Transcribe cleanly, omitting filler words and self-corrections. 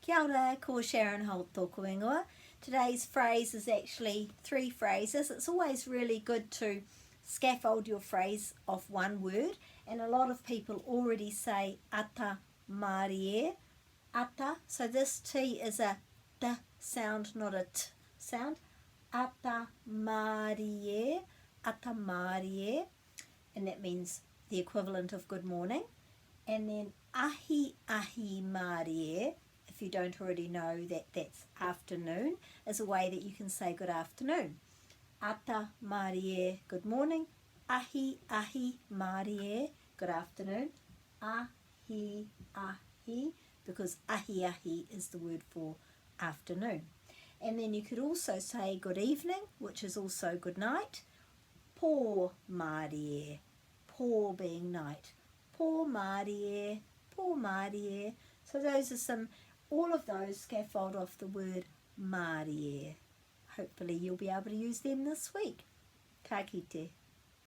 Kia ora, ko Sharon Holt tōku ingoa. Today's phrase is actually 3 phrases. It's always really good to scaffold your phrase off one word, and a lot of people already say ata Māori e. Ata, so this T is a t sound, not a t sound. Ata Māori e, ata Māori e, and that means the equivalent of good morning. And then ahi Māori e, if you don't already know that that's afternoon, is a way that you can say good afternoon. Ata Māori e, good morning. Ahi Māori e, good afternoon. Ahi, because ahi is the word for afternoon. And then you could also say good evening, which is also good night. Pō Māori e, pō being night. Pō Māori e. So those are all of those scaffold off the word Māori e. Hopefully you'll be able to use them this week. Ka kite.